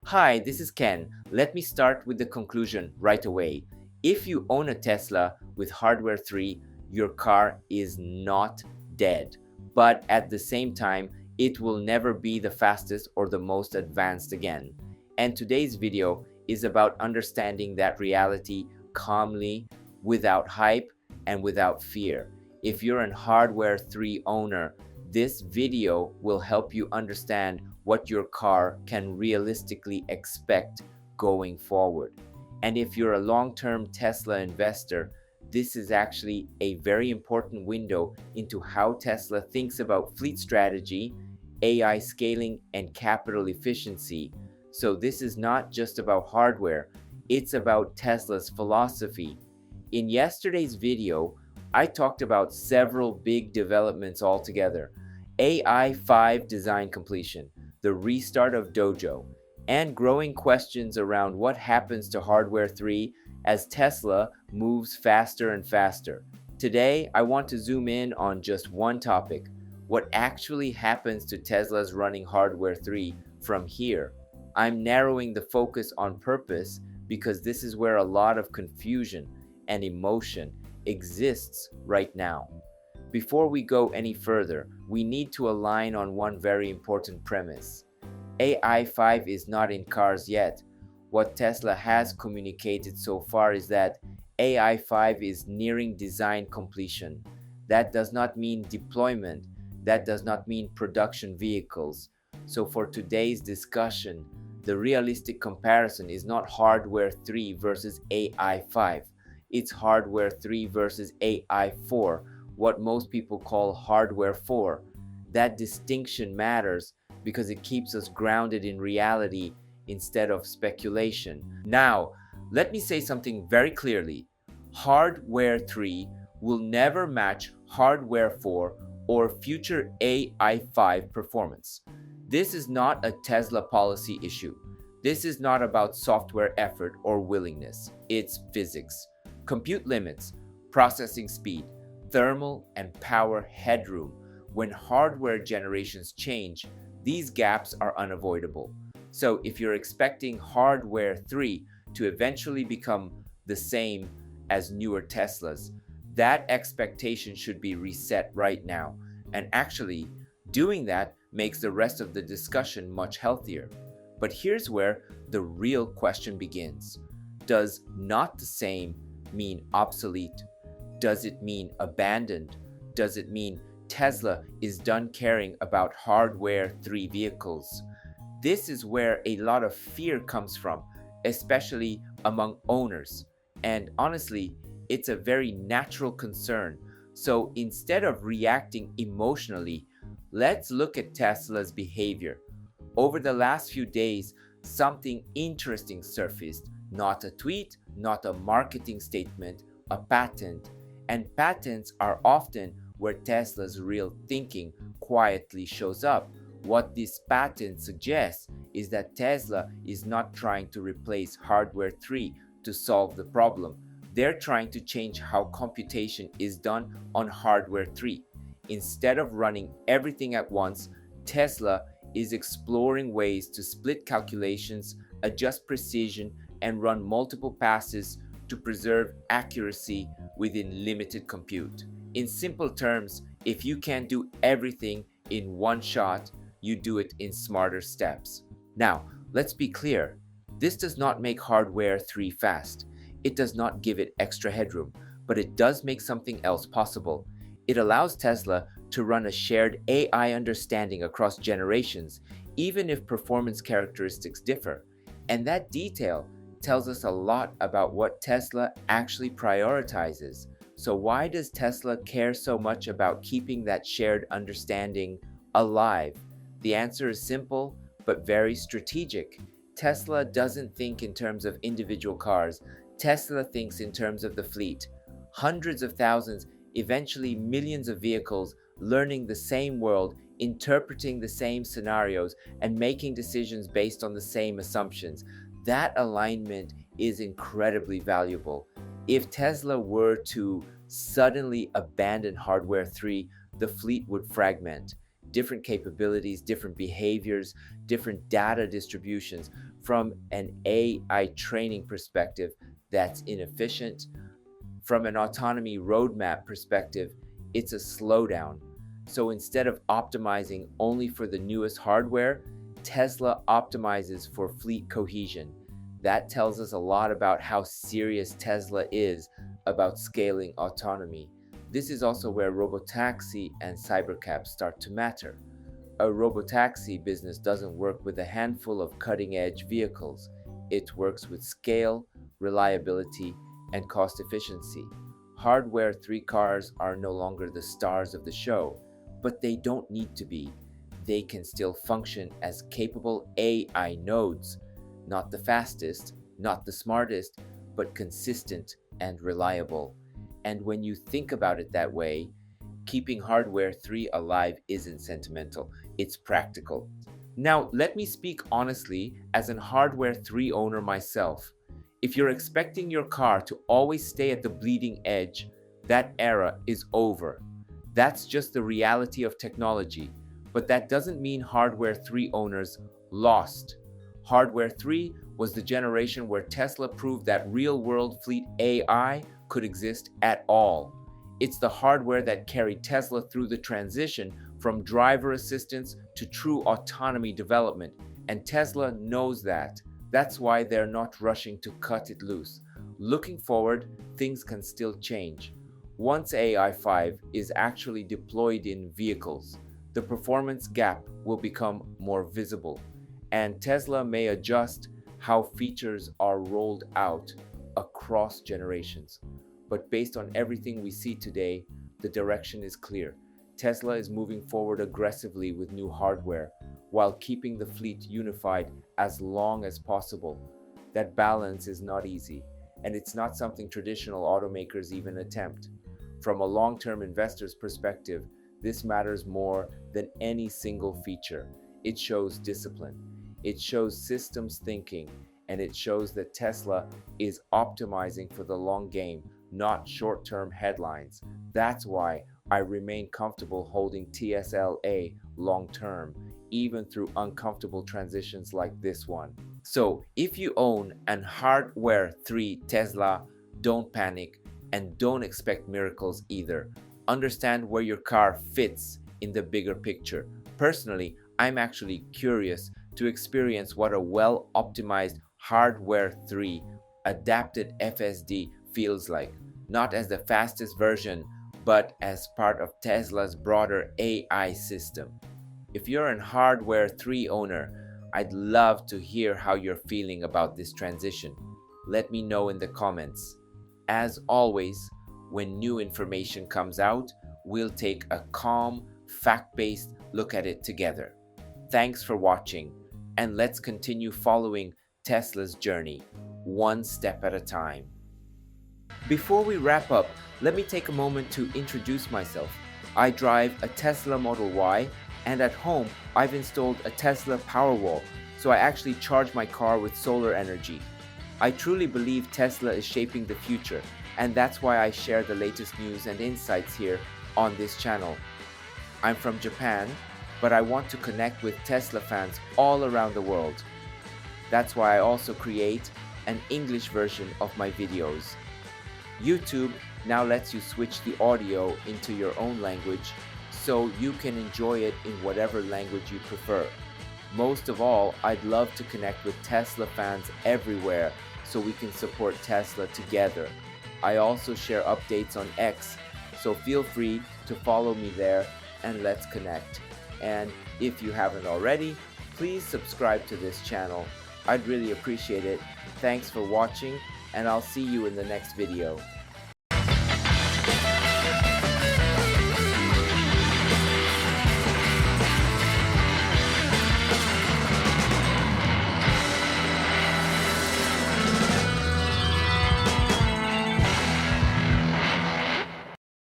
Hi, this is Ken. Let me start with the conclusion right away. If you own a Tesla with Hardware 3, your car is not dead. But at the same time, it will never be the fastest or the most advanced again. And today's video is about understanding that reality calmly, without hype, and without fear. If you're an Hardware 3 owner, this video will help you understand what your car can realistically expect going forward. And if you're a long-term Tesla investor, this is actually a very important window into how Tesla thinks about fleet strategy, AI scaling, and capital efficiency. So this is not just about hardware, it's about Tesla's philosophy. In yesterday's video, I talked about several big developments altogether. AI-5 design completion, the restart of Dojo, and growing questions around what happens to Hardware 3 as Tesla moves faster and faster. Today, I want to zoom in on just one topic: what actually happens to Tesla's running Hardware 3 from here. I'm narrowing the focus on purpose because this is where a lot of confusion and emotion exists right now. Before we go any further, we need to align on one very important premise. AI-5 is not in cars yet. What Tesla has communicated so far is that AI-5 is nearing design completion. That does not mean deployment. That does not mean production vehicles. So for today's discussion, the realistic comparison is not Hardware 3 versus AI-5. It's Hardware 3 versus AI-4, what most people call Hardware 4. That distinction matters because it keeps us grounded in reality instead of speculation. Now, let me say something very clearly. Hardware 3 will never match Hardware 4 or future AI-5 performance. This is not a Tesla policy issue. This is not about software effort or willingness. It's physics. Compute limits, processing speed, thermal and power headroom. When hardware generations change, these gaps are unavoidable. So if you're expecting Hardware 3 to eventually become the same as newer Teslas, that expectation should be reset right now. And actually, doing that makes the rest of the discussion much healthier. But here's where the real question begins. Does not the same mean obsolete? Does it mean abandoned? Does it mean Tesla is done caring about Hardware 3 vehicles? This is where a lot of fear comes from, especially among owners. And honestly, it's a very natural concern. So instead of reacting emotionally, let's look at Tesla's behavior. Over the last few days, something interesting surfaced. Not a tweet, not a marketing statement, a patent. And patents are often where Tesla's real thinking quietly shows up. What this patent suggests is that Tesla is not trying to replace Hardware 3 to solve the problem. They're trying to change how computation is done on Hardware 3. Instead of running everything at once, Tesla is exploring ways to split calculations, adjust precision, and run multiple passes to preserve accuracy within limited compute. In simple terms, if you can't do everything in one shot, you do it in smarter steps. Now, let's be clear. This does not make Hardware 3 fast. It does not give it extra headroom, but it does make something else possible. It allows Tesla to run a shared AI understanding across generations, even if performance characteristics differ. And that detail tells us a lot about what Tesla actually prioritizes. So why does Tesla care so much about keeping that shared understanding alive? The answer is simple, but very strategic. Tesla doesn't think in terms of individual cars. Tesla thinks in terms of the fleet. Hundreds of thousands, eventually millions of vehicles learning the same world, interpreting the same scenarios, and making decisions based on the same assumptions. That alignment is incredibly valuable. If Tesla were to suddenly abandon Hardware 3, the fleet would fragment. Different capabilities, different behaviors, different data distributions. From an AI training perspective, that's inefficient. From an autonomy roadmap perspective, it's a slowdown. So instead of optimizing only for the newest hardware, Tesla optimizes for fleet cohesion. That tells us a lot about how serious Tesla is about scaling autonomy. This is also where Robotaxi and Cybercab start to matter. A Robotaxi business doesn't work with a handful of cutting-edge vehicles. It works with scale, reliability, and cost efficiency. Hardware 3 cars are no longer the stars of the show, but they don't need to be. They can still function as capable AI nodes, not the fastest, not the smartest, but consistent and reliable. And when you think about it that way, keeping Hardware 3 alive isn't sentimental, it's practical. Now, let me speak honestly as an Hardware 3 owner myself. If you're expecting your car to always stay at the bleeding edge, that era is over. That's just the reality of technology, but that doesn't mean Hardware 3 owners lost. Hardware 3 was the generation where Tesla proved that real-world fleet AI could exist at all. It's the hardware that carried Tesla through the transition from driver assistance to true autonomy development, and Tesla knows that. That's why they're not rushing to cut it loose. Looking forward, things can still change. Once AI 5 is actually deployed in vehicles, the performance gap will become more visible, and Tesla may adjust how features are rolled out across generations. But based on everything we see today, the direction is clear. Tesla is moving forward aggressively with new hardware, while keeping the fleet unified as long as possible. That balance is not easy, and it's not something traditional automakers even attempt. From a long-term investor's perspective, this matters more than any single feature. It shows discipline, it shows systems thinking, and it shows that Tesla is optimizing for the long game, not short-term headlines. That's why I remain comfortable holding TSLA long-term, even through uncomfortable transitions like this one. So if you own an Hardware 3 Tesla, don't panic and don't expect miracles either. Understand where your car fits in the bigger picture. Personally, I'm actually curious to experience what a well-optimized Hardware 3 adapted FSD feels like, not as the fastest version, but as part of Tesla's broader AI system. If you're an Hardware 3 owner, I'd love to hear how you're feeling about this transition. Let me know in the comments. As always, when new information comes out, we'll take a calm, fact-based look at it together. Thanks for watching, and let's continue following Tesla's journey, one step at a time. Before we wrap up, let me take a moment to introduce myself. I drive a Tesla Model Y, and at home, I've installed a Tesla Powerwall, so I actually charge my car with solar energy. I truly believe Tesla is shaping the future, and that's why I share the latest news and insights here on this channel. I'm from Japan, but I want to connect with Tesla fans all around the world. That's why I also create an English version of my videos. YouTube now lets you switch the audio into your own language, so you can enjoy it in whatever language you prefer. Most of all, I'd love to connect with Tesla fans everywhere so we can support Tesla together. I also share updates on X, so feel free to follow me there and let's connect. And if you haven't already, please subscribe to this channel. I'd really appreciate it. Thanks for watching, and I'll see you in the next video.